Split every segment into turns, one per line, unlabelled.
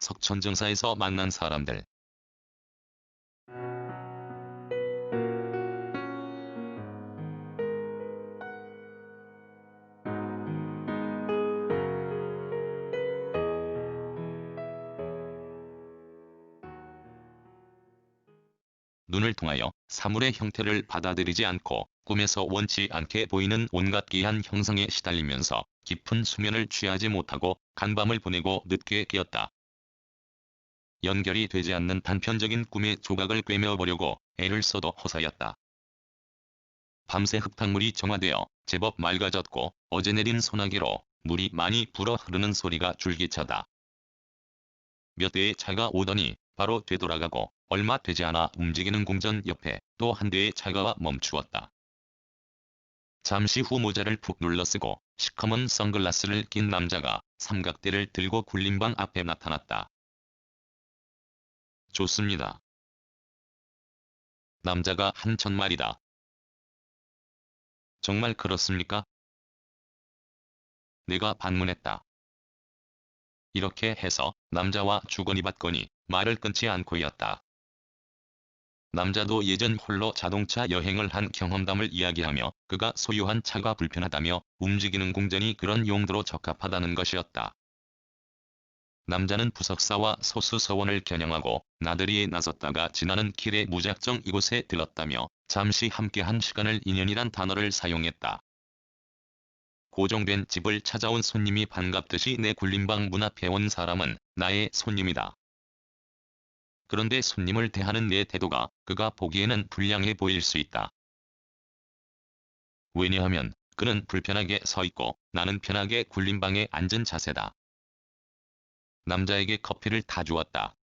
석천정사에서 만난 사람들. 눈을 통하여 사물의 형태를 받아들이지 않고 꿈에서 원치 않게 보이는 온갖 기이한 형상에 시달리면서 깊은 수면을 취하지 못하고 간밤을 보내고 늦게 깨었다. 연결이 되지 않는 단편적인 꿈의 조각을 꿰매어보려고 애를 써도 허사였다. 밤새 흙탕물이 정화되어 제법 맑아졌고 어제 내린 소나기로 물이 많이 불어 흐르는 소리가 줄기차다. 몇 대의 차가 오더니 바로 되돌아가고 얼마 되지 않아 움직이는 궁전 옆에 또 한 대의 차가 와 멈추었다. 잠시 후 모자를 푹 눌러쓰고 시커먼 선글라스를 낀 남자가 삼각대를 들고 굴림방 앞에 나타났다. 좋습니다. 남자가 한첫 말이다. 정말 그렇습니까? 내가 반문했다. 이렇게 해서 남자와 주거니 받거니 말을 끊지 않고였다. 남자도 예전 홀로 자동차 여행을 한 경험담을 이야기하며 그가 소유한 차가 불편하다며 움직이는 궁전이 그런 용도로 적합하다는 것이었다. 남자는 부석사와 소수서원을 겨냥하고 나들이에 나섰다가 지나는 길에 무작정 이곳에 들렀다며 잠시 함께한 시간을 인연이란 단어를 사용했다. 고정된 집을 찾아온 손님이 반갑듯이 내 굴림방 문 앞에 온 사람은 나의 손님이다. 그런데 손님을 대하는 내 태도가 그가 보기에는 불량해 보일 수 있다. 왜냐하면 그는 불편하게 서 있고 나는 편하게 굴림방에 앉은 자세다. 남자에게 커피를 타주었다.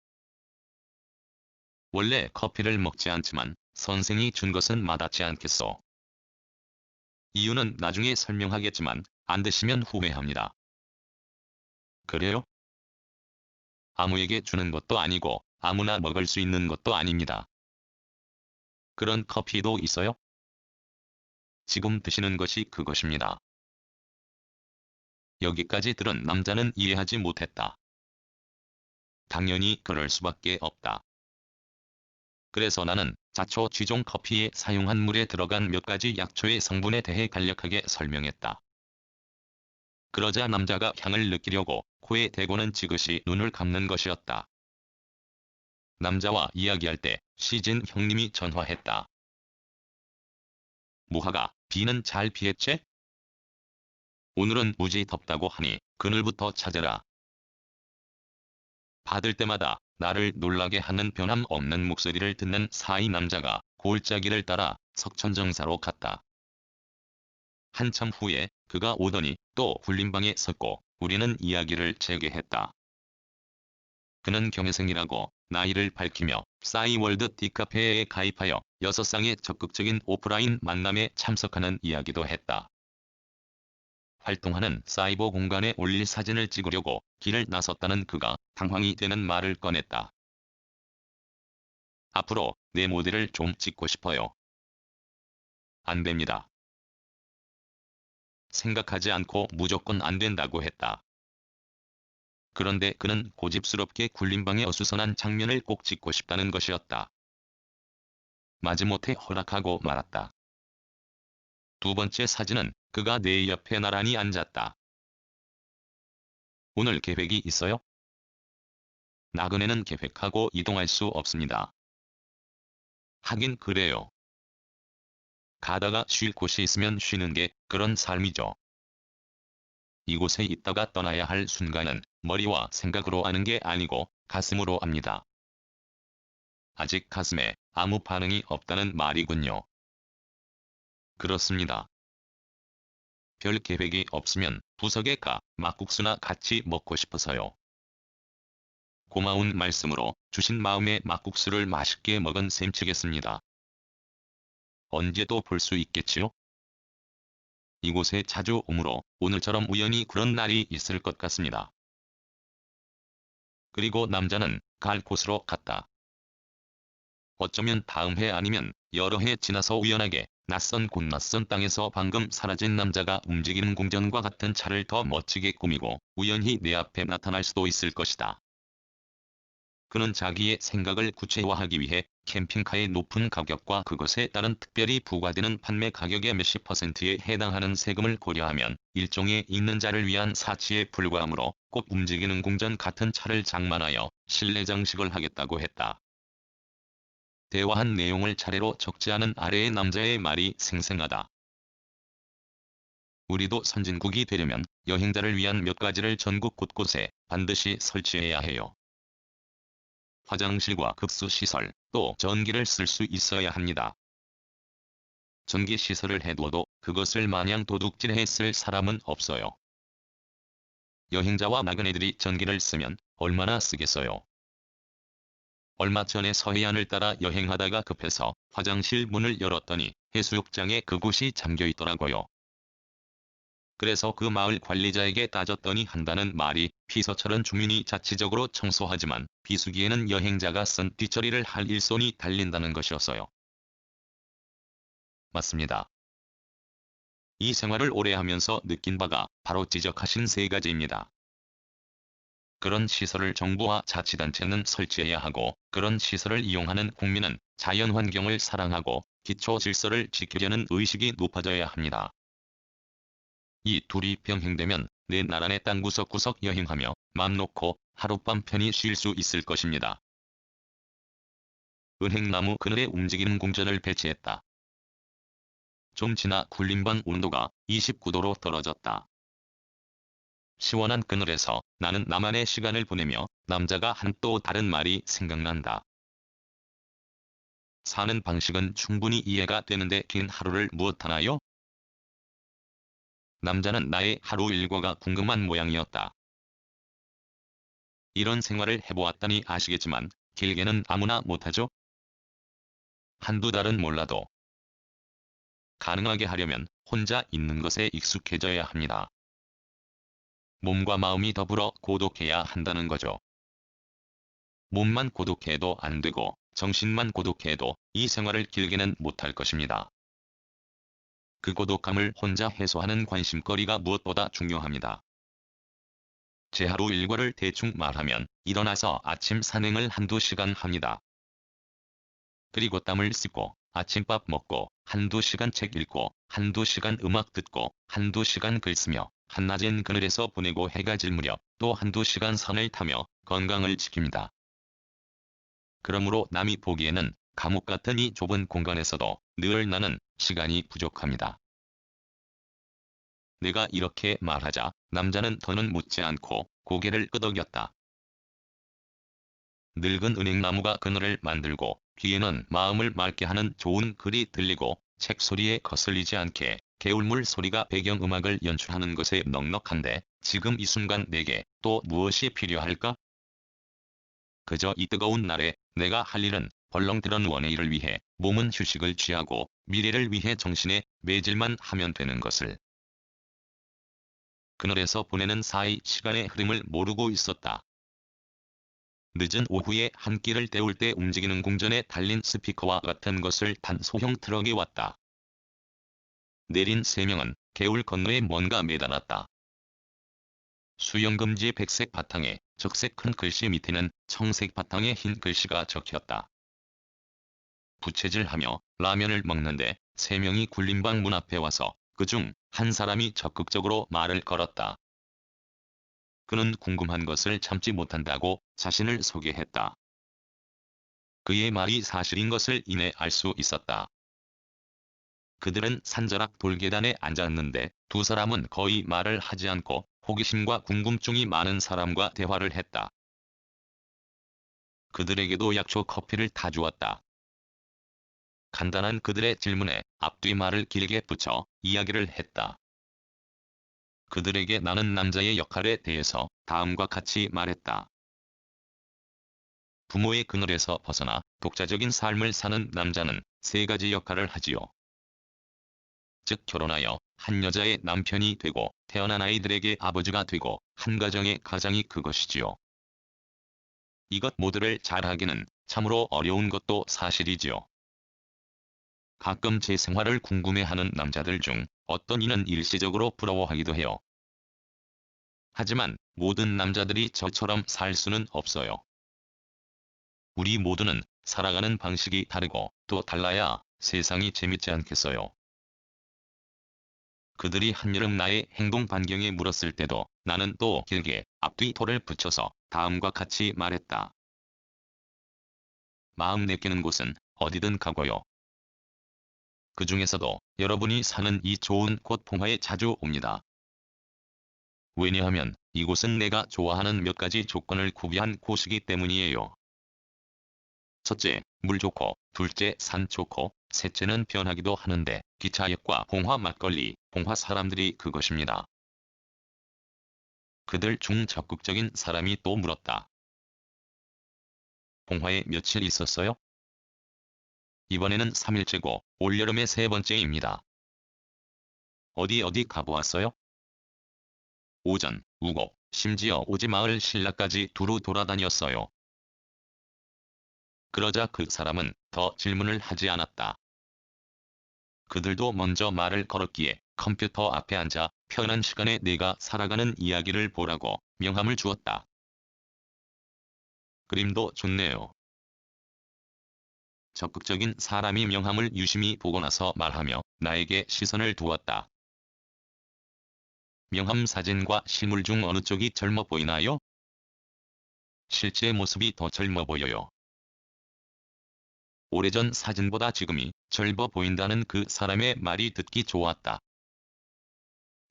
원래 커피를 먹지 않지만 선생이 준 것은 마다치 않겠소. 이유는 나중에 설명하겠지만 안 드시면 후회합니다. 그래요? 아무에게 주는 것도 아니고 아무나 먹을 수 있는 것도 아닙니다. 그런 커피도 있어요? 지금 드시는 것이 그것입니다. 여기까지 들은 남자는 이해하지 못했다. 당연히 그럴 수밖에 없다. 그래서 나는 자초 쥐종 커피에 사용한 물에 들어간 몇 가지 약초의 성분에 대해 간략하게 설명했다. 그러자 남자가 향을 느끼려고 코에 대고는 지그시 눈을 감는 것이었다. 남자와 이야기할 때 시진 형님이 전화했다. 무하가 비는 잘 피했지? 오늘은 무지 덥다고 하니 그늘부터 찾아라. 받을 때마다 나를 놀라게 하는 변함없는 목소리를 듣는 사이 남자가 골짜기를 따라 석천정사로 갔다. 한참 후에 그가 오더니 또 굴림방에 섰고 우리는 이야기를 재개했다. 그는 경혜생이라고 나이를 밝히며 싸이월드 디카페에 가입하여 6쌍의 적극적인 오프라인 만남에 참석하는 이야기도 했다. 활동하는 사이버 공간에 올릴 사진을 찍으려고 길을 나섰다는 그가 당황이 되는 말을 꺼냈다. 앞으로 내 모델을 좀 찍고 싶어요. 안 됩니다. 생각하지 않고 무조건 안 된다고 했다. 그런데 그는 고집스럽게 굴림방에 어수선한 장면을 꼭 찍고 싶다는 것이었다. 마지못해 허락하고 말았다. 두 번째 사진은 그가 내 옆에 나란히 앉았다. 오늘 계획이 있어요? 나그네는 계획하고 이동할 수 없습니다. 하긴 그래요. 가다가 쉴 곳이 있으면 쉬는 게 그런 삶이죠. 이곳에 있다가 떠나야 할 순간은 머리와 생각으로 아는 게 아니고 가슴으로 압니다. 아직 가슴에 아무 반응이 없다는 말이군요. 그렇습니다. 별 계획이 없으면 부석에 가 막국수나 같이 먹고 싶어서요. 고마운 말씀으로 주신 마음에 막국수를 맛있게 먹은 셈치겠습니다. 언제 또 볼 수 있겠지요? 이곳에 자주 오므로 오늘처럼 우연히 그런 날이 있을 것 같습니다. 그리고 남자는 갈 곳으로 갔다. 어쩌면 다음 해 아니면 여러 해 지나서 우연하게 낯선 곳 낯선 땅에서 방금 사라진 남자가 움직이는 궁전과 같은 차를 더 멋지게 꾸미고 우연히 내 앞에 나타날 수도 있을 것이다. 그는 자기의 생각을 구체화하기 위해 캠핑카의 높은 가격과 그것에 따른 특별히 부과되는 판매 가격의 몇십 %에 해당하는 세금을 고려하면 일종의 읽는 자를 위한 사치에 불과하므로 꼭 움직이는 궁전 같은 차를 장만하여 실내 장식을 하겠다고 했다. 대화한 내용을 차례로 적지 않은 아래의 남자의 말이 생생하다. 우리도 선진국이 되려면 여행자를 위한 몇 가지를 전국 곳곳에 반드시 설치해야 해요. 화장실과 급수시설, 또 전기를 쓸 수 있어야 합니다. 전기시설을 해두어도 그것을 마냥 도둑질해 쓸 사람은 없어요. 여행자와 나그네들이 전기를 쓰면 얼마나 쓰겠어요. 얼마 전에 서해안을 따라 여행하다가 급해서 화장실 문을 열었더니 해수욕장에 그곳이 잠겨 있더라고요. 그래서 그 마을 관리자에게 따졌더니 한다는 말이 피서철은 주민이 자치적으로 청소하지만 비수기에는 여행자가 쓴 뒷처리를 할 일손이 달린다는 것이었어요. 맞습니다. 이 생활을 오래 하면서 느낀 바가 바로 지적하신 세 가지입니다. 그런 시설을 정부와 자치단체는 설치해야 하고, 그런 시설을 이용하는 국민은 자연환경을 사랑하고 기초 질서를 지키려는 의식이 높아져야 합니다. 이 둘이 병행되면 내 나라의 땅 구석구석 여행하며 맘 놓고 하룻밤 편히 쉴 수 있을 것입니다. 은행나무 그늘에 움직이는 궁전을 배치했다. 좀 지나 굴림방 온도가 29도로 떨어졌다. 시원한 그늘에서 나는 나만의 시간을 보내며 남자가 한 또 다른 말이 생각난다. 사는 방식은 충분히 이해가 되는데 긴 하루를 무엇 하나요? 남자는 나의 하루 일과가 궁금한 모양이었다. 이런 생활을 해보았다니 아시겠지만 길게는 아무나 못하죠? 한두 달은 몰라도 가능하게 하려면 혼자 있는 것에 익숙해져야 합니다. 몸과 마음이 더불어 고독해야 한다는 거죠. 몸만 고독해도 안 되고 정신만 고독해도 이 생활을 길게는 못할 것입니다. 그 고독함을 혼자 해소하는 관심거리가 무엇보다 중요합니다. 제 하루 일과를 대충 말하면 일어나서 아침 산행을 한두 시간 합니다. 그리고 땀을 씻고 아침밥 먹고 한두 시간 책 읽고 한두 시간 음악 듣고 한두 시간 글 쓰며 한낮엔 그늘에서 보내고 해가 질 무렵 또 한두 시간 산을 타며 건강을 지킵니다. 그러므로 남이 보기에는 감옥 같은 이 좁은 공간에서도 늘 나는 시간이 부족합니다. 내가 이렇게 말하자 남자는 더는 묻지 않고 고개를 끄덕였다. 늙은 은행나무가 그늘을 만들고 귀에는 마음을 맑게 하는 좋은 글이 들리고 책 소리에 거슬리지 않게 개울물 소리가 배경음악을 연출하는 것에 넉넉한데 지금 이 순간 내게 또 무엇이 필요할까? 그저 이 뜨거운 날에 내가 할 일은 벌렁들은 원해일을 위해 몸은 휴식을 취하고 미래를 위해 정신에 매질만 하면 되는 것을. 그늘에서 보내는 사이 시간의 흐름을 모르고 있었다. 늦은 오후에 한 끼를 때울 때 움직이는 궁전에 달린 스피커와 같은 것을 탄 소형 트럭이 왔다. 내린 세 명은 개울 건너에 뭔가 매달았다. 수영금지 백색 바탕에 적색 큰 글씨 밑에는 청색 바탕에 흰 글씨가 적혔다. 부채질하며 라면을 먹는데 세 명이 굴림방 문 앞에 와서 그중 한 사람이 적극적으로 말을 걸었다. 그는 궁금한 것을 참지 못한다고 자신을 소개했다. 그의 말이 사실인 것을 이내 알 수 있었다. 그들은 산자락 돌계단에 앉았는데 두 사람은 거의 말을 하지 않고 호기심과 궁금증이 많은 사람과 대화를 했다. 그들에게도 약초 커피를 타주었다. 간단한 그들의 질문에 앞뒤 말을 길게 붙여 이야기를 했다. 그들에게 나는 남자의 역할에 대해서 다음과 같이 말했다. 부모의 그늘에서 벗어나 독자적인 삶을 사는 남자는 세 가지 역할을 하지요. 즉 결혼하여 한 여자의 남편이 되고 태어난 아이들에게 아버지가 되고 한 가정의 가장이 그것이지요. 이것 모두를 잘하기는 참으로 어려운 것도 사실이지요. 가끔 제 생활을 궁금해하는 남자들 중 어떤 이는 일시적으로 부러워하기도 해요. 하지만 모든 남자들이 저처럼 살 수는 없어요. 우리 모두는 살아가는 방식이 다르고 또 달라야 세상이 재밌지 않겠어요. 그들이 한여름 나의 행동 반경에 물었을 때도 나는 또 길게 앞뒤 돌을 붙여서 다음과 같이 말했다. 마음 내키는 곳은 어디든 가고요. 그 중에서도 여러분이 사는 이 좋은 곳 봉화에 자주 옵니다. 왜냐하면 이곳은 내가 좋아하는 몇 가지 조건을 구비한 곳이기 때문이에요. 첫째, 물 좋고, 둘째, 산 좋고, 셋째는 변하기도 하는데 기차역과 봉화 막걸리, 봉화 사람들이 그것입니다. 그들 중 적극적인 사람이 또 물었다. 봉화에 며칠 있었어요? 이번에는 3일째고 올여름의 세 번째입니다. 어디 가보았어요? 오전, 우곡, 심지어 오지마을 신라까지 두루 돌아다녔어요. 그러자 그 사람은 더 질문을 하지 않았다. 그들도 먼저 말을 걸었기에 컴퓨터 앞에 앉아 편한 시간에 내가 살아가는 이야기를 보라고 명함을 주었다. 그림도 좋네요. 적극적인 사람이 명함을 유심히 보고 나서 말하며 나에게 시선을 두었다. 명함 사진과 실물 중 어느 쪽이 젊어 보이나요? 실제 모습이 더 젊어 보여요. 오래전 사진보다 지금이 젊어 보인다는 그 사람의 말이 듣기 좋았다.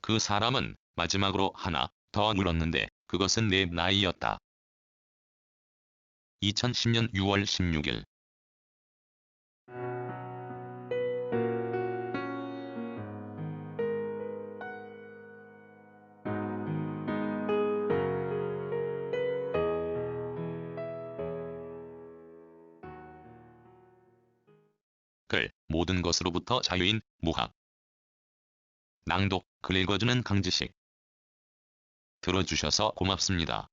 그 사람은 마지막으로 하나 더 물었는데 그것은 내 나이였다. 2010년 6월 16일. 글, 모든 것으로부터 자유인, 무학. 낭독, 글 읽어주는 강지식. 들어주셔서 고맙습니다.